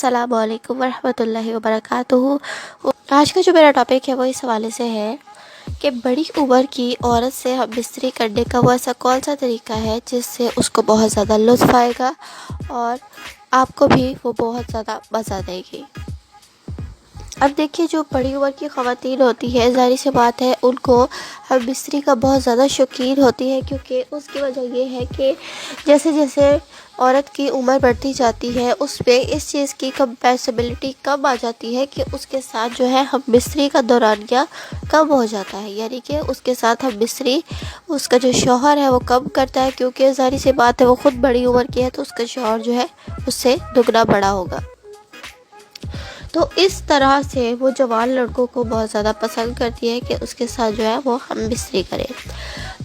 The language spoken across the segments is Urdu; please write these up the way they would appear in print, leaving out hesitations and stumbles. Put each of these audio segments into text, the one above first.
السلام علیکم ورحمۃ اللہ وبرکاتہ۔ آج کا جو میرا ٹاپک ہے وہ اس حوالے سے ہے کہ بڑی عمر کی عورت سے ہم بستری کرنے کا وہ ایسا کون سا طریقہ ہے جس سے اس کو بہت زیادہ لطف آئے گا اور آپ کو بھی وہ بہت زیادہ مزہ دے گی۔ اب دیکھیے، جو بڑی عمر کی خواتین ہوتی ہے، ظاہر سی بات ہے ان کو ہم بستری کا بہت زیادہ شوقین ہوتی ہے، کیونکہ اس کی وجہ یہ ہے کہ جیسے جیسے عورت کی عمر بڑھتی جاتی ہے اس پہ اس چیز کی کمپیسبلٹی کم آ جاتی ہے کہ اس کے ساتھ جو ہے ہم بستری کا دورانیہ کم ہو جاتا ہے، یعنی کہ اس کے ساتھ ہم بستری اس کا جو شوہر ہے وہ کم کرتا ہے، کیونکہ ظاہر سی بات ہے وہ خود بڑی عمر کی ہے تو اس کا شوہر جو ہے اس سے دگنا بڑا ہوگا۔ تو اس طرح سے وہ جوان لڑکوں کو بہت زیادہ پسند کرتی ہے کہ اس کے ساتھ جو ہے وہ ہم بستری کریں۔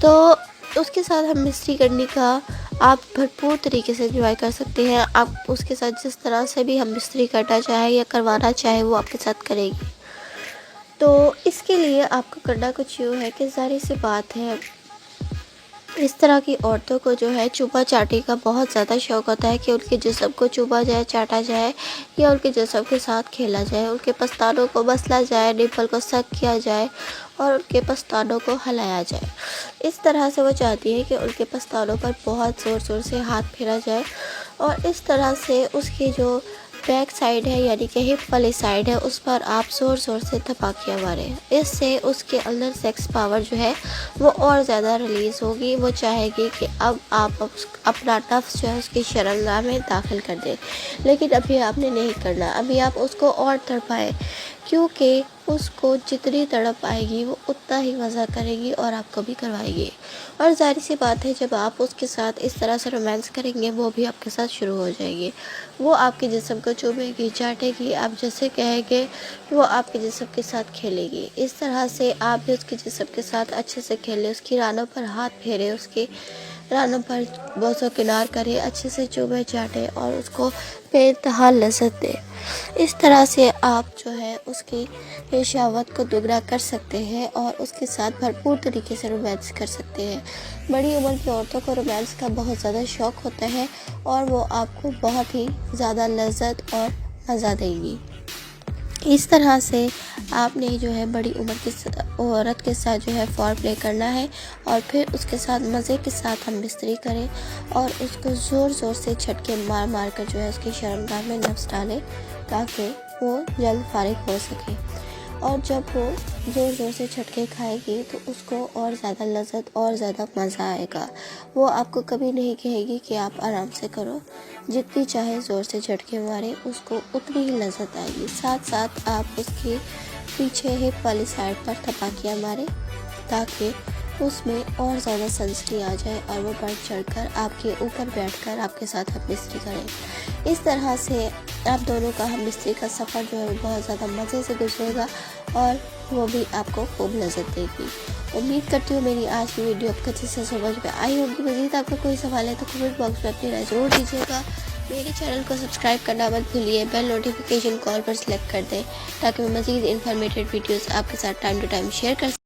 تو اس کے ساتھ ہم بستری کرنے کا آپ بھرپور طریقے سے انجوائے کر سکتے ہیں۔ آپ اس کے ساتھ جس طرح سے بھی ہم بستری کرنا چاہیں یا کروانا چاہیں وہ آپ کے ساتھ کرے گی۔ تو اس کے لیے آپ کو کرنا کچھ یوں ہے کہ ظاہر سی بات ہے اس طرح کی عورتوں کو جو ہے چوما چاٹی کا بہت زیادہ شوق ہوتا ہے کہ ان کے جسم کو چوما جائے، چاٹا جائے یا ان کے جسم کے ساتھ کھیلا جائے، ان کے پستانوں کو مسلا جائے، نپل کو سک کیا جائے اور ان کے پستانوں کو ہلایا جائے۔ اس طرح سے وہ چاہتی ہے کہ ان کے پستانوں پر بہت زور زور سے ہاتھ پھیرا جائے اور اس طرح سے اس کی جو بیک سائڈ ہے یعنی کہ ہپ والی سائڈ ہے اس پر آپ زور زور سے تھپاکیاں ماریں۔ اس سے اس کے اندر سیکس پاور جو ہے وہ اور زیادہ ریلیز ہوگی۔ وہ چاہے گی کہ اب آپ اپنا نفس جو ہے اس کی شرمگاہ میں داخل کر دیں، لیکن ابھی آپ نے نہیں کرنا، ابھی آپ اس کو اور تڑپائیں، کیونکہ اس کو جتنی تڑپ آئے گی وہ اتنا ہی مزہ کرے گی اور آپ کو بھی کروائے گی۔ اور ظاہر سی بات ہے جب آپ اس کے ساتھ اس طرح سے رومانس کریں گے وہ بھی آپ کے ساتھ شروع ہو جائے گی۔ وہ آپ کے جسم کو چومے گی، چاٹے گی، آپ جیسے کہیں گے وہ آپ کے جسم کے ساتھ کھیلے گی۔ اس طرح سے آپ بھی اس کے جسم کے ساتھ اچھے سے کھیلیں، اس کی رانوں پر ہاتھ پھیرے، اس کی رانوں پر بوسو کنار کرے، اچھے سے چومے چاٹے اور اس کو بے انتہا لذت دے۔ اس طرح سے آپ جو ہے اس کی شہوت کو دگنا کر سکتے ہیں اور اس کے ساتھ بھرپور طریقے سے رومانس کر سکتے ہیں۔ بڑی عمر کی عورتوں کو رومانس کا بہت زیادہ شوق ہوتا ہے اور وہ آپ کو بہت ہی زیادہ لذت اور مزہ دیں گی۔ اس طرح سے آپ نے جو ہے بڑی عمر کی عورت کے ساتھ جو ہے فور پلے کرنا ہے اور پھر اس کے ساتھ مزے کے ساتھ ہم بستری کریں اور اس کو زور زور سے جھٹکے مار مار کر جو ہے اس کی شرمگاہ میں نفس ڈالیں تاکہ وہ جلد فارغ ہو سکے۔ اور جب وہ زور زور سے جھٹکے کھائے گی تو اس کو اور زیادہ لذت اور زیادہ مزہ آئے گا۔ وہ آپ کو کبھی نہیں کہے گی کہ آپ آرام سے کرو، جتنی چاہے زور سے جھٹکے مارے اس کو اتنی ہی لذت آئے گی۔ ساتھ ساتھ آپ اس کی پیچھے ہپ والی سائڈ پر تھپاکیاں ماریں تاکہ اس میں اور زیادہ سنسنی آ جائے اور وہ بڑھ چڑھ کر آپ کے اوپر بیٹھ کر آپ کے ساتھ ہم بستری کریں۔ اس طرح سے آپ دونوں کا ہم بستری کا سفر جو ہے وہ بہت زیادہ مزے سے گزرے گا اور وہ بھی آپ کو خوب لذت دے گی۔ امید کرتی ہوں میری آج کی ویڈیو آپ کو اچھے سے سمجھ میں آئی ہوگی۔ مزید آپ کا کوئی سوال ہے تو کمنٹ باکس میں اپنی رائے ضرور دیجیے گا۔ میرے چینل کو سبسکرائب کرنا مت بھولیے، بیل نوٹیفیکیشن کال پر سلیکٹ کر دیں تاکہ میں مزید انفارمیٹیو ویڈیوز آپ کے ساتھ ٹائم ٹو ٹائم شیئر کر سکوں۔